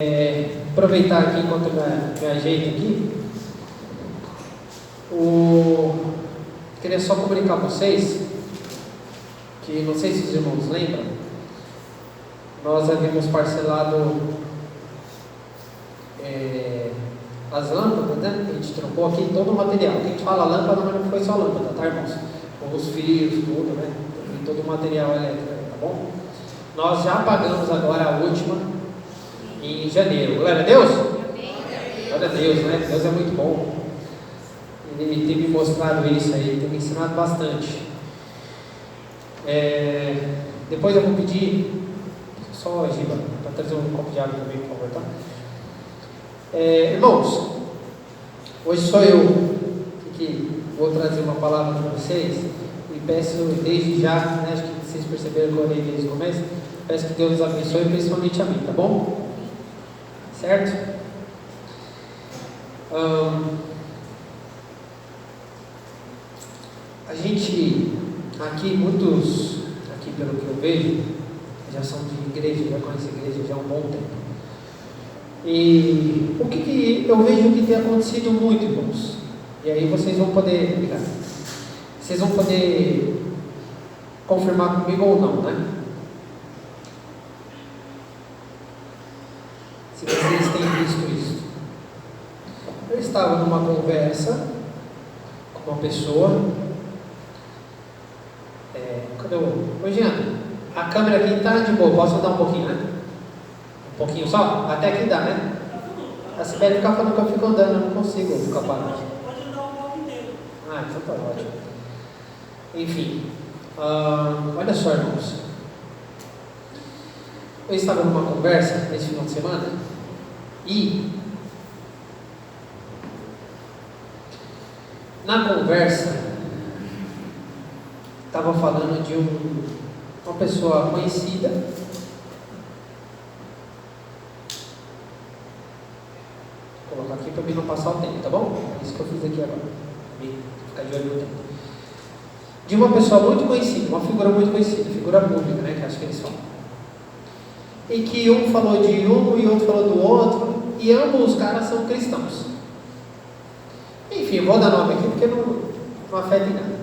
Aproveitar aqui enquanto eu me ajeito aqui, queria só comunicar a vocês que, não sei se os irmãos lembram, nós havíamos parcelado as lâmpadas, né? A gente trocou aqui todo o material. A gente fala lâmpada, mas não foi só lâmpada, tá, irmãos? Com os fios, tudo, né? E todo o material elétrico, tá bom? Nós já pagamos agora a última em janeiro. Glória a Deus? Glória a Deus, né? Deus é muito bom. Ele tem me mostrado isso aí, tem me ensinado bastante. Depois eu vou pedir, só a Giba, para trazer um copo de água também, por favor, tá? Irmãos, hoje sou eu que vou trazer uma palavra para vocês e peço desde já, né, acho que vocês perceberam que eu orei desde o começo, peço que Deus nos abençoe, principalmente a mim, tá bom? Certo? A gente, aqui, muitos, aqui pelo que eu vejo, já são de igreja, já conhecem a igreja já há um bom tempo. E o que eu vejo que tem acontecido muito, irmãos, e aí vocês vão poder, obrigado, vocês vão poder confirmar comigo ou não, né? Se vocês têm visto isso. Eu estava numa conversa com uma pessoa. Cadê o... Oi, Jean, a câmera aqui está de boa, posso dar um pouquinho, né? Um pouquinho só? Até aqui dá, né? A Sibeli fica falando que eu fico andando, eu não consigo ficar parado. Pode andar um pouco inteiro. Então tá ótimo. Enfim, olha só, irmãos. Eu estava numa conversa nesse final de semana e na conversa estava falando de uma pessoa conhecida vou colocar aqui para mim não passar o tempo, tá bom? É isso que eu fiz aqui agora, ficar de olho no tempo. De uma pessoa muito conhecida, uma figura muito conhecida, figura pública, né, que acho que eles falam. E que um falou de um e outro falou do outro, e ambos os caras são cristãos. Enfim, vou dar nome aqui porque não afeta em nada.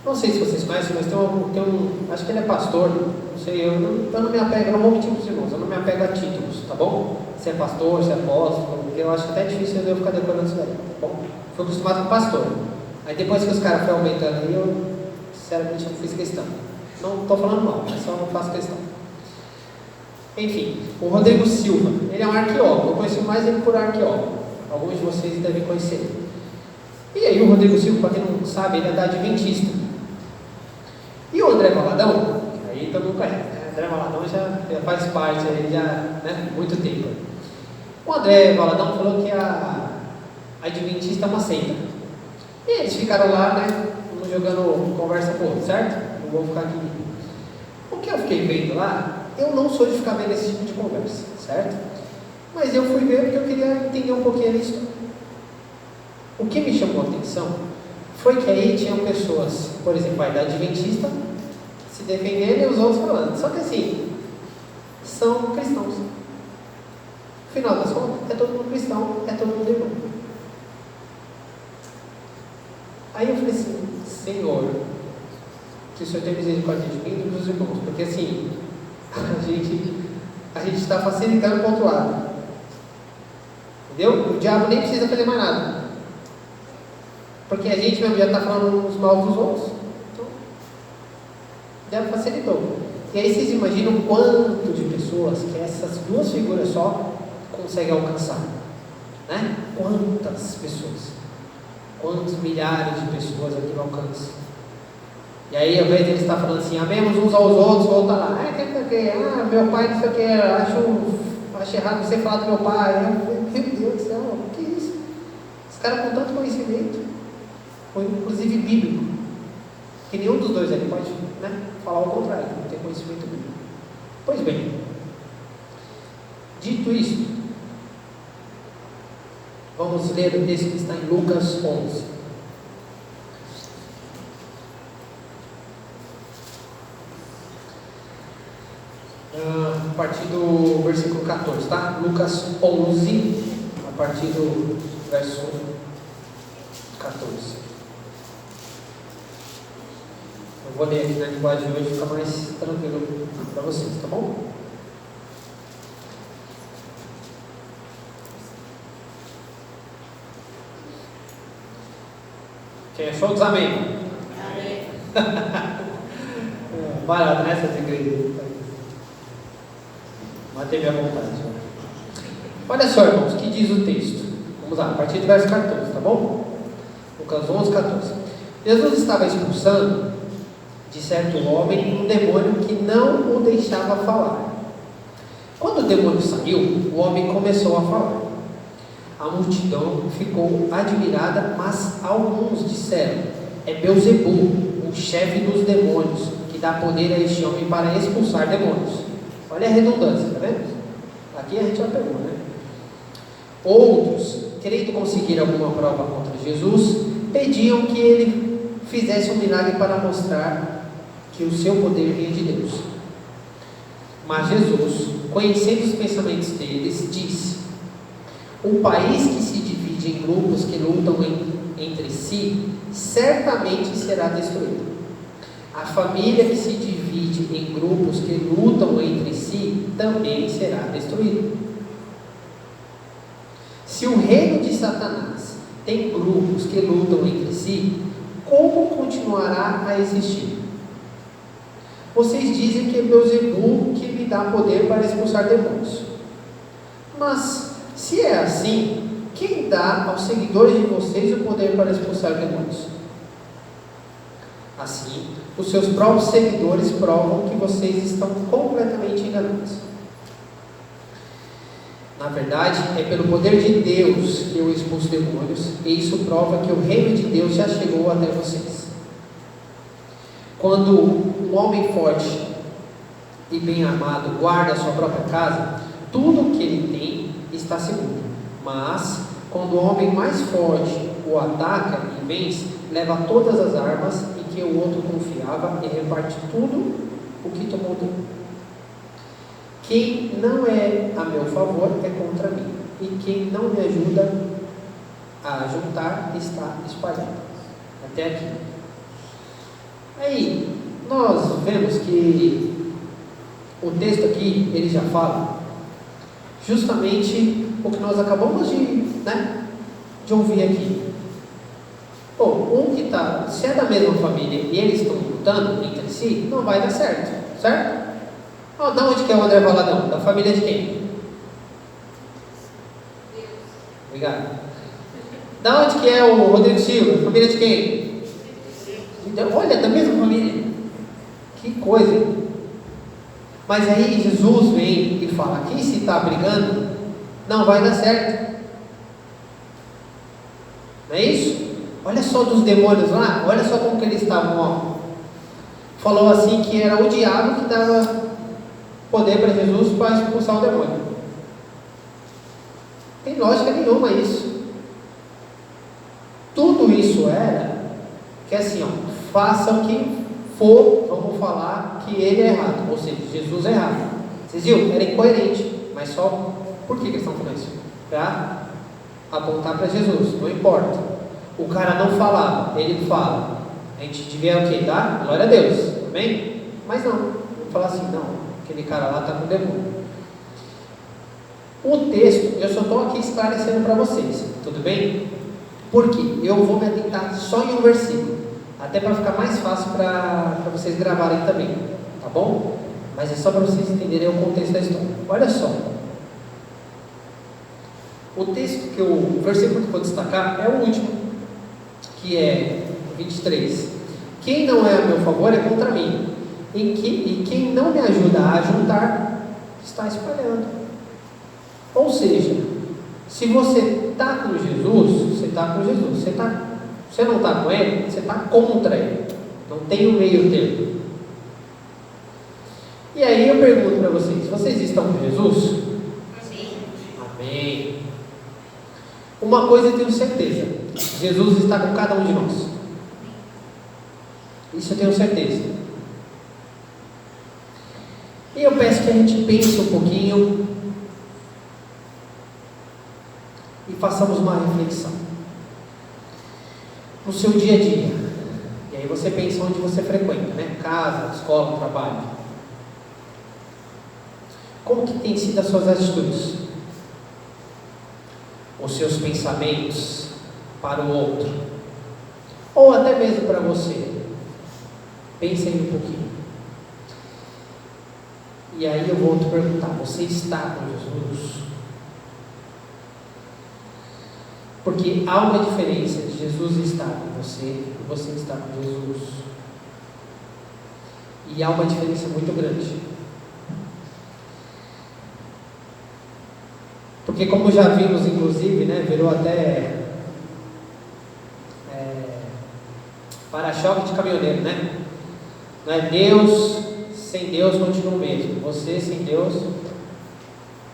Não sei se vocês conhecem, mas tem um acho que ele é pastor, não sei, eu não me apego, eu não vou mentir para os irmãos, eu não me apego a títulos, tá bom? Se é pastor, se é apóstolo, porque eu acho até difícil eu ficar decorando isso daí, tá bom? Fui acostumado com pastor. Aí depois que os caras foram aumentando aí, eu sinceramente não fiz questão. Não estou falando mal, mas só não faço questão. Enfim, o Rodrigo Silva, ele é um arqueólogo, eu conheço mais ele por arqueólogo, alguns de vocês devem conhecer. E aí o Rodrigo Silva, para quem não sabe, ele é da Adventista. E o André Valadão, aí todo mundo conhece, né? André Valadão já faz parte, aí já, né, muito tempo. O André Valadão falou que a Adventista é uma seita. E eles ficaram lá, né, jogando conversa com o outro, certo? Não vou ficar aqui. O que eu fiquei vendo lá, eu não sou de ficar vendo esse tipo de conversa, certo? Mas eu fui ver porque eu queria entender um pouquinho a história. O que me chamou a atenção foi que aí tinham pessoas, por exemplo, a da Adventista se defendendo e os outros falando. Só que assim, são cristãos. No final das contas, é todo mundo cristão, é todo mundo irmão. Aí eu falei assim, Senhor, que o Senhor tenha misericórdia de mim e dos irmãos, porque assim, a gente está facilitando para o outro lado. Entendeu? O diabo nem precisa fazer mais nada. Porque a gente mesmo já está falando uns mal dos outros. Então, o diabo facilitou. E aí vocês imaginam quanto de pessoas que essas duas figuras só conseguem alcançar. Né? Quantas pessoas? Quantos milhares de pessoas aquilo alcança? E aí, ao invés de ele estar falando assim, amemos uns aos outros, o outro está lá, meu pai não sei o que, acho errado você falar do meu pai. Meu Deus do céu, o que é isso? Os caras com tanto conhecimento, inclusive bíblico, que nenhum dos dois ali pode, né, falar o contrário, não tem conhecimento bíblico. Pois bem, dito isso, vamos ler o texto que está em Lucas 11. a partir do versículo 14, tá? Lucas 11, a partir do verso 14. Eu vou ler aqui na linguagem de hoje, fica mais tranquilo para vocês, tá bom? Quem achou, diz amém. Amém. Barato, né, essas igrejas? Matei minha vontade. Olha só, irmãos, o que diz o texto? Vamos lá, a partir do verso 14, tá bom? Lucas 11, 14. Jesus estava expulsando de certo homem um demônio que não o deixava falar. Quando o demônio saiu, o homem começou a falar. A multidão ficou admirada, mas alguns disseram: é Beelzebul, o chefe dos demônios, que dá poder a este homem para expulsar demônios. Olha a redundância, tá vendo? Aqui a gente já pegou, né? Outros, querendo conseguir alguma prova contra Jesus, pediam que ele fizesse um milagre para mostrar que o seu poder vinha de Deus. Mas Jesus, conhecendo os pensamentos deles, disse: o país que se divide em grupos que lutam entre si, certamente será destruído. A família que se divide em grupos que lutam entre si, também será destruída. Se o reino de Satanás tem grupos que lutam entre si, como continuará a existir? Vocês dizem que é Beelzebul que me dá poder para expulsar demônios. Mas, se é assim, quem dá aos seguidores de vocês o poder para expulsar demônios? Assim, os seus próprios seguidores provam que vocês estão completamente enganados. Na verdade, é pelo poder de Deus que eu expulso demônios, e isso prova que o reino de Deus já chegou até vocês. Quando um homem forte e bem armado guarda a sua própria casa, tudo o que ele tem está seguro. Mas, quando o homem mais forte o ataca e vence, leva todas as armas em que o outro confiava e reparte tudo o que tomou dele. Quem não é a meu favor é contra mim, e quem não me ajuda a juntar está espalhado. Até aqui. Aí, nós vemos que o texto aqui, ele já fala justamente o que nós acabamos de ouvir aqui. Bom, se é da mesma família e eles estão lutando entre si, não vai dar certo, certo? Da onde que é o André Valadão? Da família de quem? Deus. Obrigado. Da onde que é o Rodrigo Silva? Família de quem? Olha, da mesma família. Que coisa, hein? Mas aí Jesus vem e fala: quem se está brigando, não vai dar certo. Não é isso? Olha só dos demônios lá, olha só como que eles estavam, ó. Falou assim que era o diabo que dava poder para Jesus para expulsar o demônio. Não tem lógica nenhuma isso. Tudo isso era que assim, ó, faça o que for, vamos falar que ele é errado, ou seja, Jesus é errado. Vocês viram? Era incoerente, mas só por que eles estão falando isso? Para apontar para Jesus, não importa. O cara não falava, ele fala. A gente devia o quê? Dar glória a Deus, amém? Mas não, vou falar assim, não, aquele cara lá está com demônio. O texto, eu só estou aqui esclarecendo para vocês, tudo bem? Porque eu vou me atentar só em um versículo, até para ficar mais fácil para vocês gravarem também, tá bom? Mas é só para vocês entenderem o contexto da história. Olha só, o texto o versículo que eu vou destacar é o último, que é 23. Quem não é a meu favor é contra mim, e quem não me ajuda a juntar está espalhando. Ou seja, se você está com Jesus, você está com Jesus. Você não está com Ele, você está contra Ele. Não tem o meio termo. E aí eu pergunto para vocês estão com Jesus? Sim. Amém. Uma coisa eu tenho certeza: Jesus está com cada um de nós. Isso eu tenho certeza. E eu peço que a gente pense um pouquinho e façamos uma reflexão no seu dia a dia. E aí você pensa onde você frequenta, né? Casa, escola, trabalho. Como que tem sido as suas atitudes? Os seus pensamentos para o outro? Ou até mesmo para você? Pense aí um pouquinho. E aí eu vou te perguntar, você está com Jesus? Porque há uma diferença de Jesus estar com você e você estar com Jesus. E há uma diferença muito grande. Porque como já vimos, inclusive, né, virou até para-choque de caminhoneiro, né? Não é Deus, sem Deus continua o mesmo. Você sem Deus,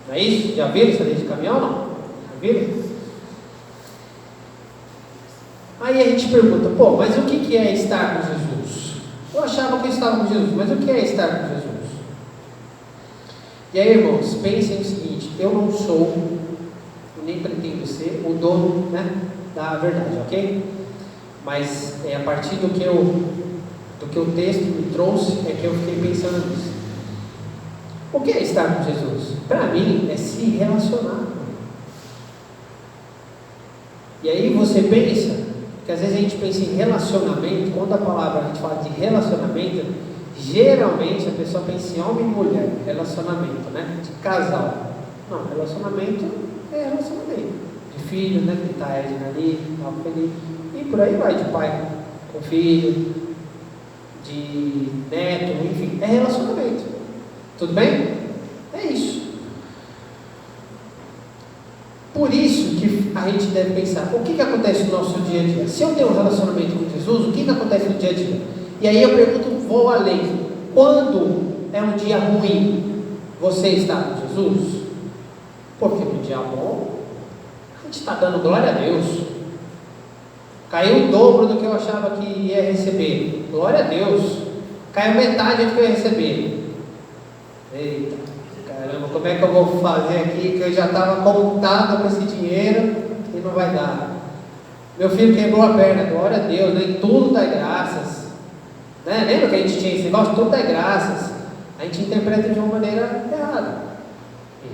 não é isso? Já viram essa lei de caminhão, não? Já viram? Aí a gente pergunta, mas o que é estar com Jesus? Eu achava que eu estava com Jesus, mas o que é estar com Jesus? E aí, irmãos, pensem o seguinte: eu não sou, nem pretendo ser, o dono, né, da verdade, ok? Mas a partir do que o texto me trouxe, é que eu fiquei pensando nisso. O que é estar com Jesus? Para mim, é se relacionar. E aí você pensa, que às vezes a gente pensa em relacionamento, quando a gente fala de relacionamento, geralmente a pessoa pensa em homem e mulher, relacionamento, né? De casal. Não, relacionamento é relacionamento. De filho, né? Que está Edna ali, está feliz. E por aí vai, de pai com filho, de neto, enfim, é relacionamento. Tudo bem? É isso. Por isso que a gente deve pensar, o que acontece no nosso dia a dia? Se eu tenho um relacionamento com Jesus, o que acontece no dia a dia? E aí eu pergunto, vou além. Quando é um dia ruim, você está com Jesus? Porque no dia bom, a gente está dando glória a Deus. Caiu o dobro do que eu achava que ia receber. Glória a Deus. Caiu metade do que eu ia receber. Eita, caramba, como é que eu vou fazer aqui? Que eu já estava contado com esse dinheiro e não vai dar. Meu filho quebrou a perna, glória a Deus, né? Tudo dá graças. Né? Lembra que a gente tinha esse negócio? Tudo dá graças. A gente interpreta de uma maneira errada.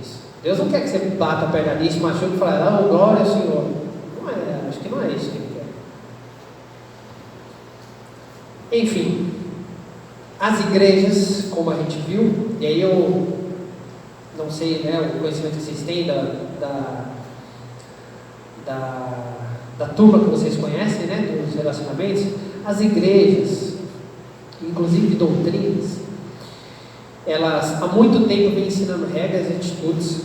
Isso. Deus não quer que você bata a perna ali, se machuque e fale, glória ao Senhor. Não é, acho que não é isso que Ele quer. Enfim, as igrejas, como a gente viu, e aí eu não sei, né, o conhecimento que vocês têm da turma que vocês conhecem, né, dos relacionamentos, as igrejas, inclusive doutrinas, elas há muito tempo vêm ensinando regras e atitudes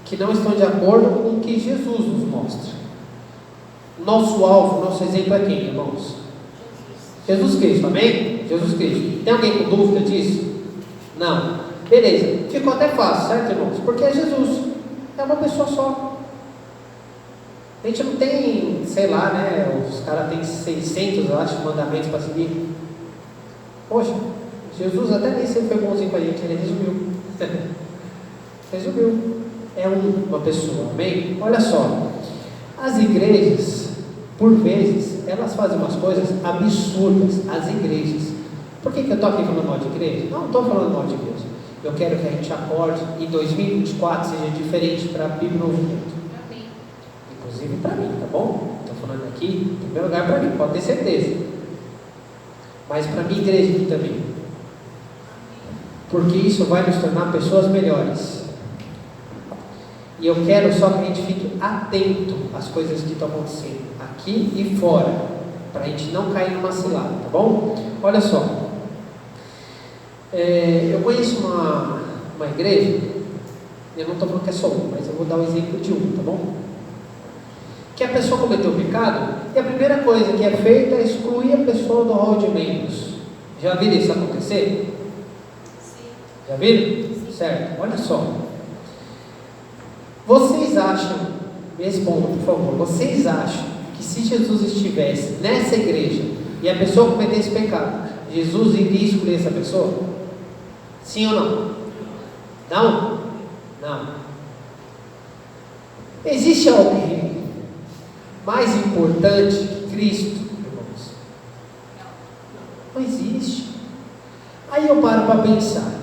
que não estão de acordo com o que Jesus nos mostra. Nosso alvo, nosso exemplo é quem, irmãos? Jesus Cristo, amém? Jesus Cristo. Tem alguém com dúvida disso? Não. Beleza, ficou até fácil, certo, irmãos? Porque é Jesus, é uma pessoa só. A gente não tem, sei lá, né? Os caras têm 600, eu acho, mandamentos para seguir. Poxa, Jesus até nem sempre foi bonzinho com a gente, ele resumiu. Resumiu. É uma pessoa, amém? Olha só, as igrejas, por vezes, elas fazem umas coisas absurdas, as igrejas. Por que eu estou aqui falando mal de igreja? Não estou falando mal de igreja. Eu quero que a gente acorde e 2024 seja diferente para a Bíblia Novo Mundo. Amém. Inclusive para mim, tá bom? Estou falando aqui, em primeiro lugar para mim, pode ter certeza. Mas para a minha igreja aqui também. Porque isso vai nos tornar pessoas melhores. E eu quero só que a gente fique atento às coisas que estão acontecendo aqui e fora, para a gente não cair numa cilada, tá bom? Olha só, eu conheço uma igreja, eu não estou falando que é só uma, mas eu vou dar o exemplo de uma, tá bom? Que a pessoa cometeu o pecado e a primeira coisa que é feita é excluir a pessoa do hall de membros. Já viram isso acontecer? Sim. Já viram? Sim. Certo, olha só. Vocês acham, me respondam por favor, vocês acham que se Jesus estivesse nessa igreja e a pessoa cometesse pecado, Jesus iria escolher essa pessoa? Sim ou não? Não? Não. Existe alguém mais importante que Cristo, irmãos? Não existe. Aí eu paro para pensar,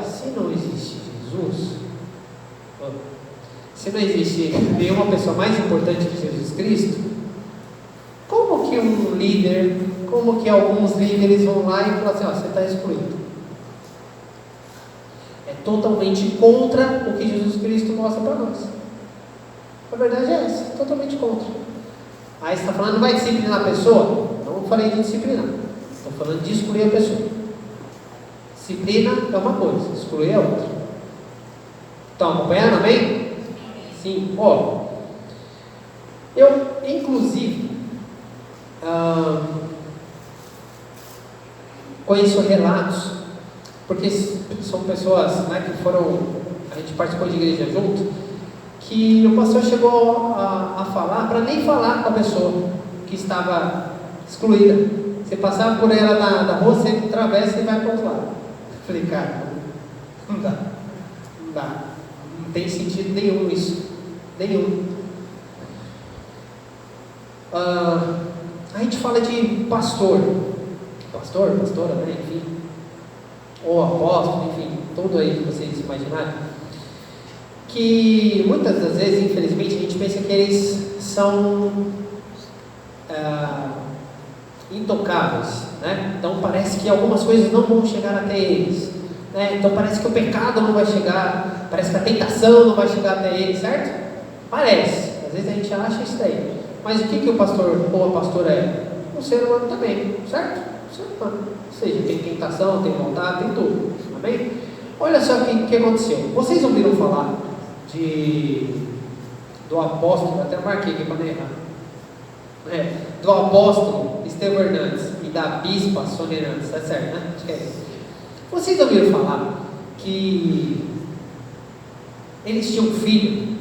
se não existe Jesus, se não existe nenhuma pessoa mais importante que Jesus Cristo, como que um líder, como que alguns líderes vão lá e falam assim, você está excluído? É totalmente contra o que Jesus Cristo mostra para nós. A verdade é essa, totalmente contra. Aí você está falando, não vai disciplinar a pessoa? Não falei de disciplinar, estou falando de excluir a pessoa. Disciplina é uma coisa, excluir é outra. Estão acompanhando, amém? Sim. Eu, inclusive, conheço relatos, porque são pessoas, né, que foram, a gente participou de igreja junto, que o pastor chegou a falar, para nem falar com a pessoa que estava excluída. Você passava por ela na rua, você atravessa e vai para o outro lado. Eu falei, cara, não dá. Não tem sentido nenhum isso. Nenhum. A gente fala de pastora, né? Enfim, ou apóstolo, enfim, tudo aí que vocês imaginarem, que muitas das vezes, infelizmente, a gente pensa que eles são intocáveis, né? Então parece que algumas coisas não vão chegar até eles, né? Então parece que o pecado não vai chegar, parece que a tentação não vai chegar até eles, certo? Parece, às vezes a gente acha isso daí. Mas o que o pastor ou a pastora é? Um ser humano também, certo? Um ser humano. Ou seja, tem tentação, tem vontade, tem tudo. Amém? Olha só o que aconteceu. Vocês ouviram falar do apóstolo, até marquei aqui para não errar. Do apóstolo Estevão Hernandes e da bispa Sônia Hernandes, tá certo, né? Acho que é isso. Vocês ouviram falar que eles tinham um filho,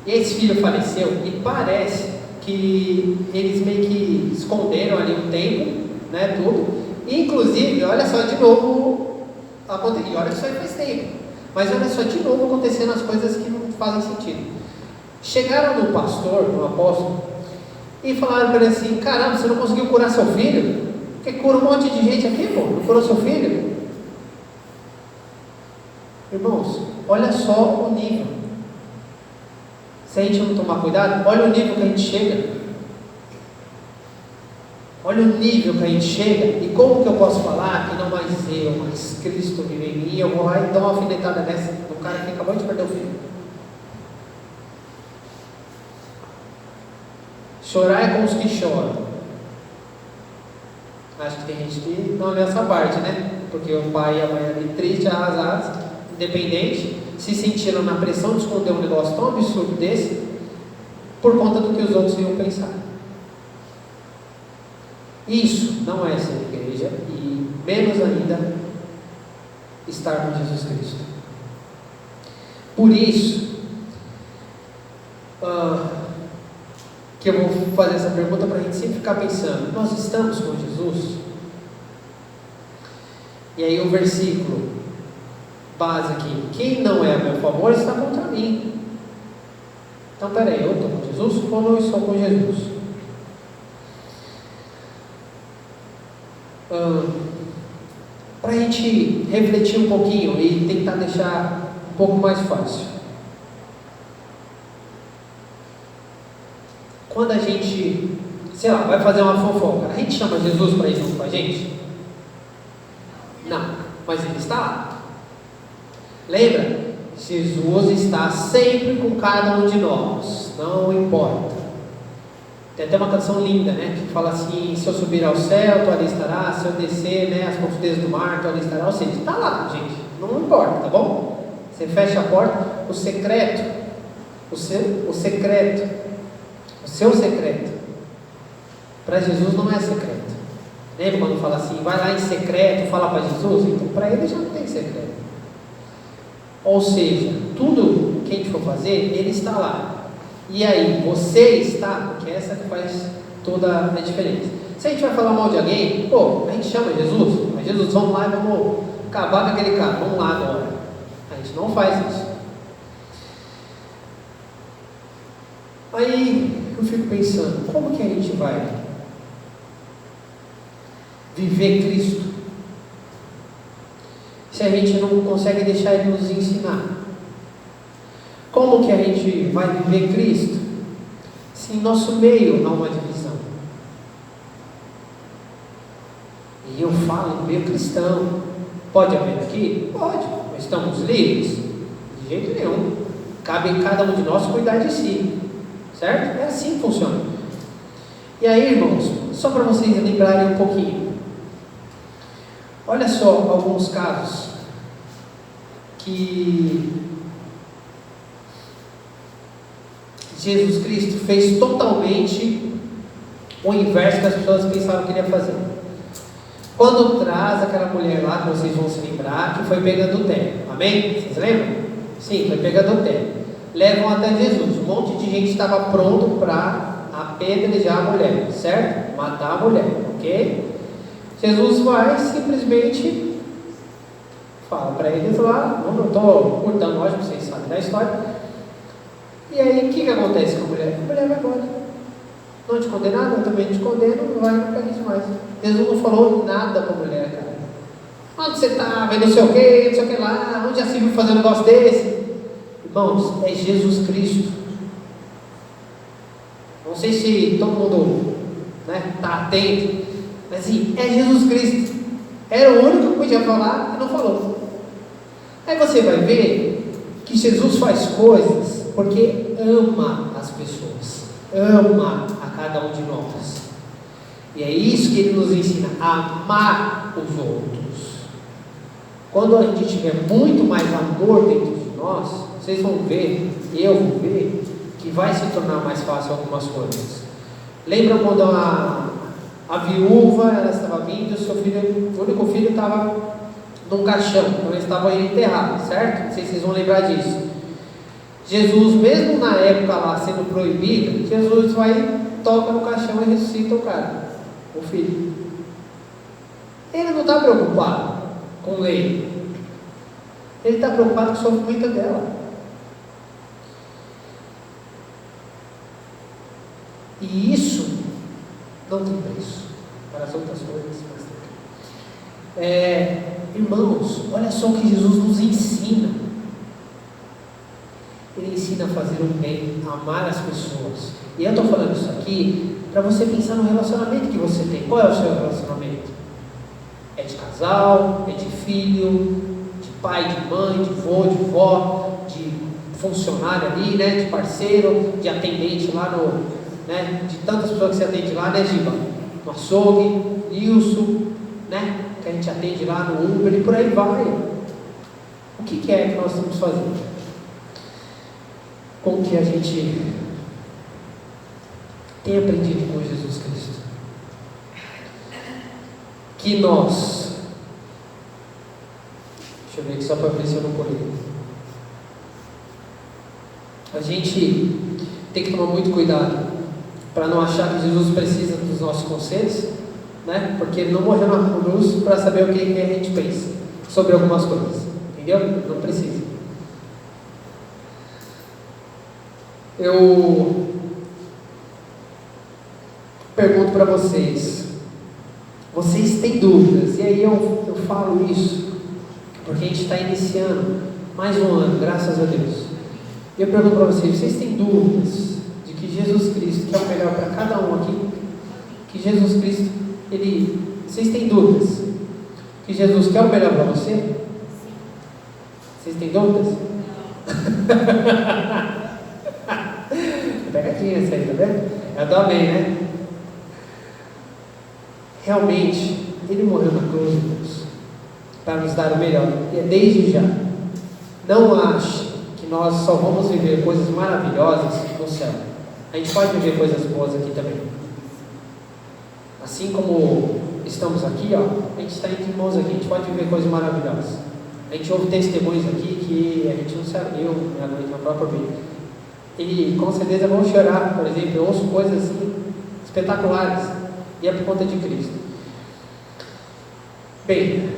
e esse filho faleceu, e parece que eles meio que esconderam ali um tempo, né, tudo, e inclusive, olha só, de novo, e olha que isso aí faz tempo, mas olha só, de novo acontecendo as coisas que não fazem sentido. Chegaram no pastor, no apóstolo, e falaram para ele assim, caramba, você não conseguiu curar seu filho? Porque cura um monte de gente aqui, pô, não curou seu filho? Irmãos, olha só o nível. Se a gente não tomar cuidado, olha o nível que a gente chega. Olha o nível que a gente chega. E como que eu posso falar que não mais eu, mas Cristo vive em mim? Eu vou lá e dar uma alfinetada nessa do cara que acabou de perder o filho. Chorar é com os que choram. Acho que tem gente que não lê essa parte, né? Porque o pai e a mãe ali tristes, arrasados, independente, se sentiram na pressão de esconder um negócio tão absurdo desse, por conta do que os outros iam pensar. Isso não é ser igreja, e menos ainda estar com Jesus Cristo. Por isso que eu vou fazer essa pergunta para a gente sempre ficar pensando, nós estamos com Jesus? E aí o versículo base aqui, quem não é a meu favor está contra mim. Então peraí, eu estou com Jesus ou não estou com Jesus? Para a gente refletir um pouquinho e tentar deixar um pouco mais fácil. Quando a gente, sei lá, vai fazer uma fofoca, a gente chama Jesus para ir junto com a gente? Não, mas ele está lá. Lembra? Jesus está sempre com cada um de nós, não importa. Tem até uma canção linda, né? Que fala assim, se eu subir ao céu, tu ali estará, se eu descer, né, as profundezas do mar, tu ali estará. Ou seja, está lá, gente, não importa, tá bom? Você fecha a porta, o seu secreto, para Jesus não é secreto. Lembra quando fala assim, vai lá em secreto, fala para Jesus? Então para ele já não tem secreto. Ou seja, tudo que a gente for fazer, ele está lá. E aí, você está, porque essa que faz toda a diferença. Se a gente vai falar mal de alguém, a gente chama Jesus, mas Jesus, vamos lá e vamos acabar com aquele cara, vamos lá agora. A gente gente não faz isso. Aí eu fico pensando, como que a gente vai viver Cristo se a gente não consegue deixar Ele nos ensinar? Como que a gente vai viver Cristo se em nosso meio há uma divisão? E eu falo em meio cristão. Pode haver aqui? Pode. Mas estamos livres? De jeito nenhum. Cabe em cada um de nós cuidar de si. Certo? É assim que funciona. E aí, irmãos, só para vocês lembrarem um pouquinho. Olha só alguns casos que Jesus Cristo fez totalmente o inverso que as pessoas pensavam que ele ia fazer. Quando traz aquela mulher lá, que vocês vão se lembrar, que foi pegando o té. Amém? Vocês lembram? Sim, foi pegando o té. Levam até Jesus. Um monte de gente estava pronto para apedrejar a mulher, certo? Matar a mulher, ok? Jesus vai simplesmente fala para eles lá, não estou curtando, lógico, vocês sabem da história. E aí, o que acontece com a mulher? A mulher vai embora. Não te condenaram, eu também te condeno, não vai, não pegue mais. Jesus não falou nada para a mulher, cara. Onde você está? Vai não sei o que lá, onde já se viu fazer um negócio desse? Irmãos, é Jesus Cristo. Não sei se todo mundo está atento, mas sim, é Jesus Cristo. Era o único que podia falar e não falou. Aí você vai ver que Jesus faz coisas porque ama as pessoas, ama a cada um de nós. E é isso que Ele nos ensina, a amar os outros. Quando a gente tiver muito mais amor dentro de nós, vocês vão ver, eu vou ver, que vai se tornar mais fácil algumas coisas. Lembra quando a viúva, ela estava vindo, o único filho estava num caixão, então eles estavam indo enterrar, certo? Não sei se vocês vão lembrar disso. Jesus, mesmo na época lá sendo proibido, Jesus vai, toca no caixão e ressuscita o cara, o filho. Ele não está preocupado com lei, ele está preocupado com o sofrimento dela. E isso não tem preço para as outras coisas, mas irmãos, olha só o que Jesus nos ensina. Ele ensina a fazer o bem, a amar as pessoas. E eu estou falando isso aqui para você pensar no relacionamento que você tem. Qual é o seu relacionamento? É de casal, é de filho, de pai, de mãe, de vô, de vó, de funcionário ali, de parceiro, de atendente lá de tantas pessoas que você atende lá, Giba? No açougue, Nilson, que a gente atende lá no Uber e por aí vai. O que é que nós estamos fazendo? Com que a gente tem aprendido com Jesus Cristo? Que nós, deixa eu ver aqui só para ver se eu não corri. A gente tem que tomar muito cuidado para não achar que Jesus precisa dos nossos conselhos, porque Ele não morreu na cruz para saber o que a gente pensa sobre algumas coisas, entendeu? Não precisa. Eu pergunto para vocês têm dúvidas? E aí eu falo isso porque a gente está iniciando mais um ano, graças a Deus. E eu pergunto para vocês têm dúvidas de que Jesus Cristo quer o melhor para cada um aqui? Que Jesus Cristo, vocês têm dúvidas que Jesus quer o melhor para você? Vocês têm dúvidas? Pegadinha essa aí, tá vendo? Eu tô amém, Realmente, Ele morreu na cruz, Deus, para nos dar o melhor, e é desde já. Não ache que nós só vamos viver coisas maravilhosas no céu. A gente pode viver coisas boas aqui também. Assim como estamos aqui, a gente está entre irmãos aqui, a gente pode viver coisas maravilhosas. A gente ouve testemunhos aqui que a gente não sabe, eu na própria vida. E com certeza vão chorar, por exemplo, eu ouço coisas assim espetaculares, e é por conta de Cristo. Bem,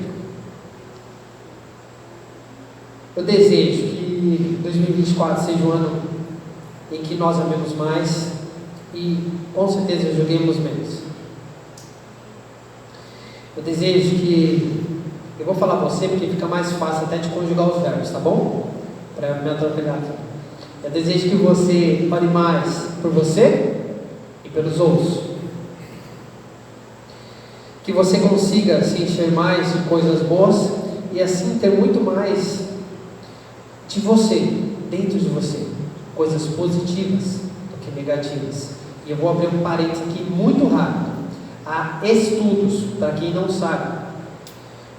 Eu desejo que 2024 seja um ano em que nós amemos mais e com certeza joguemos menos. Eu desejo que, eu vou falar para você porque fica mais fácil até de conjugar os verbos, tá bom? Para me atropelar aqui. Eu desejo que você ore mais por você e pelos outros. Que você consiga se encher mais de coisas boas e assim ter muito mais de você, dentro de você, coisas positivas do que negativas. E eu vou abrir um parênteses aqui muito rápido. Há estudos, para quem não sabe,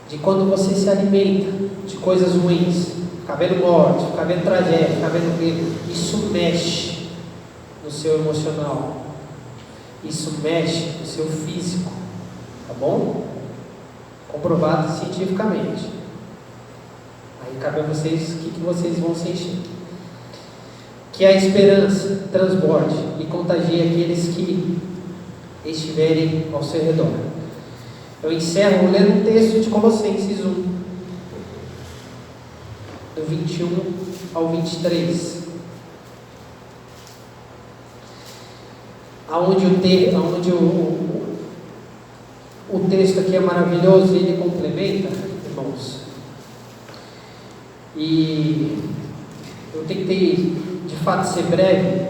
de quando você se alimenta de coisas ruins, ficar vendo morte, ficar vendo tragédia, ficar vendo medo, isso mexe no seu emocional, isso mexe no seu físico, tá bom? Comprovado cientificamente. Aí cabe a vocês o que vocês vão se encher. Que a esperança transborde e contagie aqueles que estiverem ao seu redor. Eu encerro lendo um texto de Colossenses 1, do 21 ao 23, aonde o texto aqui é maravilhoso e ele complementa, irmãos. E eu tentei de fato ser breve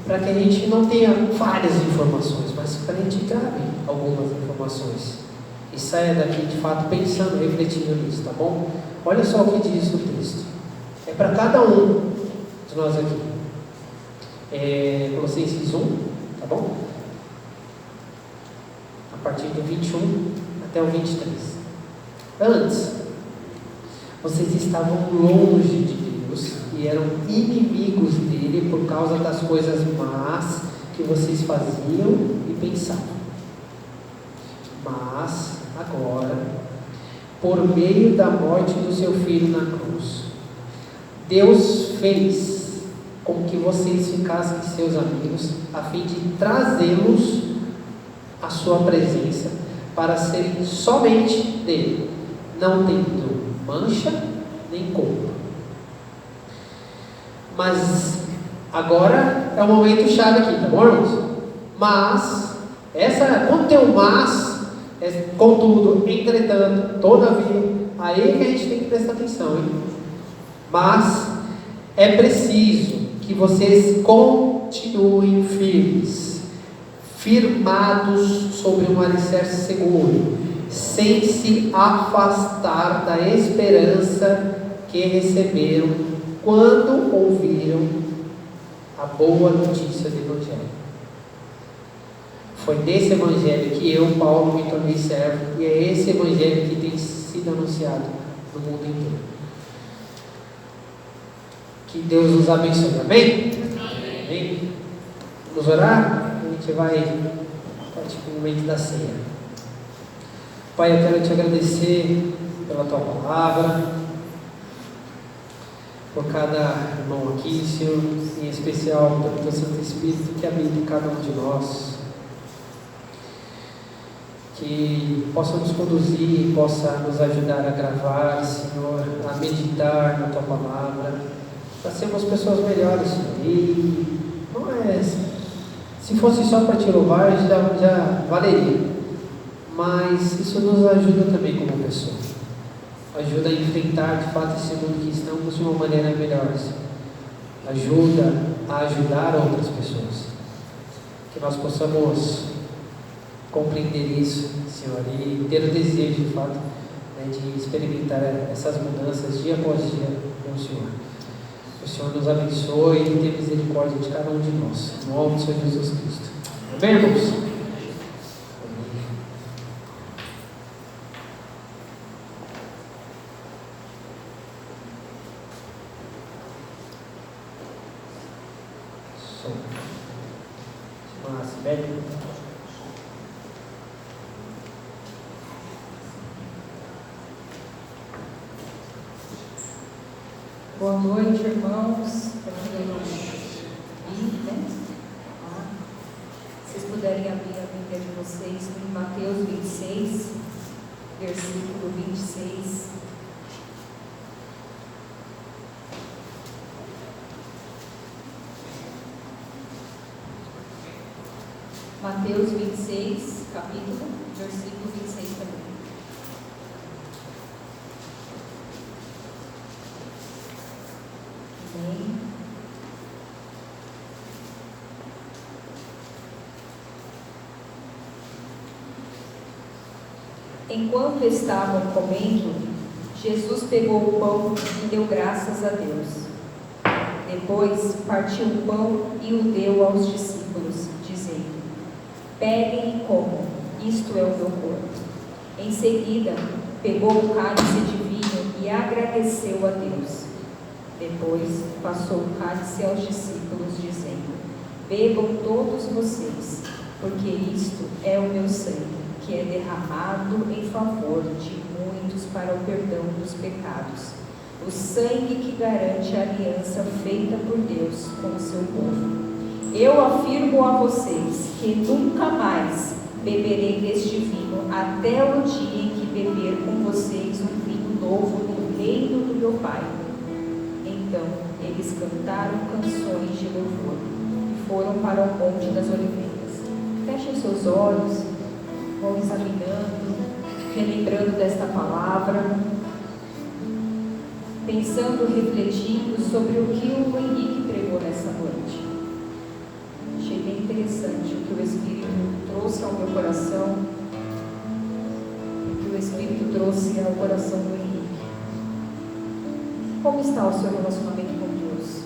para que a gente não tenha várias informações, mas para a gente grave algumas informações e saia daqui de fato pensando, refletindo nisso, tá bom? Olha só o que diz o texto. É para cada um de nós aqui. Colossenses 1, tá bom? A partir do 21 até o 23. Antes, vocês estavam longe de Deus e eram inimigos dele por causa das coisas más que vocês faziam e pensavam. Mas agora, por meio da morte do seu filho na cruz, Deus fez com que vocês ficassem seus amigos, a fim de trazê-los à sua presença, para serem somente dele, não tendo mancha nem culpa. Mas agora é o momento chave aqui, tá bom, irmãos? Mas, quando tem um mas, contudo, entretanto, todavia, aí que a gente tem que prestar atenção, hein? Mas é preciso que vocês continuem firmados sobre um alicerce seguro, sem se afastar da esperança que receberam quando ouviram a boa notícia do Evangelho. Foi desse Evangelho que eu, Paulo, me tornei servo, e é esse Evangelho que tem sido anunciado no mundo inteiro. Que Deus nos abençoe, amém? Amém? Vamos orar? A gente vai partir para o momento da ceia. Pai, eu quero te agradecer pela tua palavra, por cada irmão aqui, Senhor, em especial pelo teu Santo Espírito que habita em cada um de nós, que possa nos conduzir, possa nos ajudar a gravar, Senhor, a meditar na tua palavra, para sermos pessoas melhores, Senhor. E não é, se fosse só para te louvar, já valeria, mas isso nos ajuda também como pessoa. Ajuda a enfrentar de fato esse mundo que estamos de uma maneira melhor. Ajuda a ajudar outras pessoas. Que nós possamos compreender isso, Senhor, e ter o desejo de fato, de experimentar essas mudanças dia após dia com o Senhor. Que o Senhor nos abençoe e tenha misericórdia de cada um de nós. Em nome do Senhor Jesus Cristo. Amém, irmãos? Boa noite, irmãos. Vocês puderem abrir a Bíblia de vocês em Mateus 26, versículo 26. Mateus 26, capítulo, versículo 26 também. Amém. Enquanto estavam comendo, Jesus pegou o pão e deu graças a Deus. Depois partiu o pão e o deu aos discípulos, dizendo: peguem e comam, isto é o meu corpo. Em seguida, pegou o cálice de vinho e agradeceu a Deus. Depois, passou o cálice aos discípulos, dizendo: bebam todos vocês, porque isto é o meu sangue, que é derramado em favor de muitos para o perdão dos pecados. O sangue que garante a aliança feita por Deus com o seu povo. Eu afirmo a vocês que nunca mais beberei deste vinho até o dia em que beber com vocês um vinho novo no reino do meu Pai. Então eles cantaram canções de louvor e foram para o Monte das Oliveiras. Fechem seus olhos, vão examinando, relembrando desta palavra, pensando, refletindo sobre o que o Henrique pregou nessa noite. Achei bem interessante o que o Espírito trouxe ao meu coração, o que o Espírito trouxe ao coração do Henrique. Como está o seu relacionamento com Deus?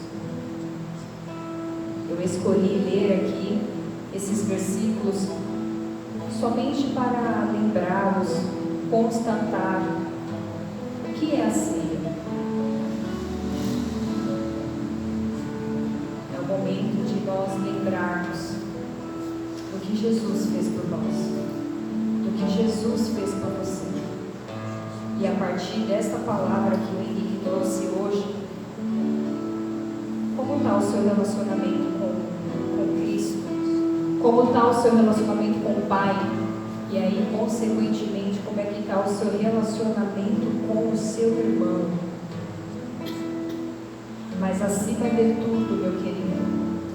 Eu escolhi ler aqui esses versículos somente para lembrá-los, constatar o que é a ceia. É o momento de nós lembrarmos do que Jesus fez por nós, do que Jesus fez por você. E a partir desta palavra que o Henrique trouxe hoje, como está o seu relacionamento com Cristo? Como está o seu relacionamento com o Pai? E aí, consequentemente, como é que está o seu relacionamento com o seu irmão? Mas acima de tudo, meu querido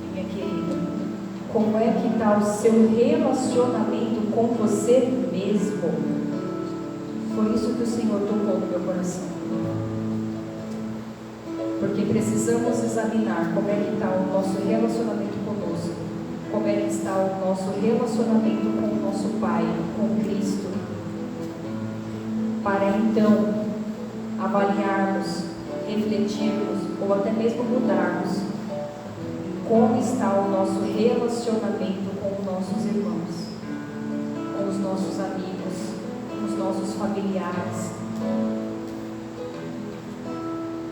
e minha querida, como é que está o seu relacionamento com você mesmo? Foi isso que o Senhor tocou no meu coração. Porque precisamos examinar como é que está o nosso relacionamento conosco, como é que está o nosso relacionamento com o nosso Pai, com Cristo, para então avaliarmos, refletirmos ou até mesmo mudarmos como está o nosso relacionamento com os nossos irmãos, com os nossos amigos, com os nossos familiares,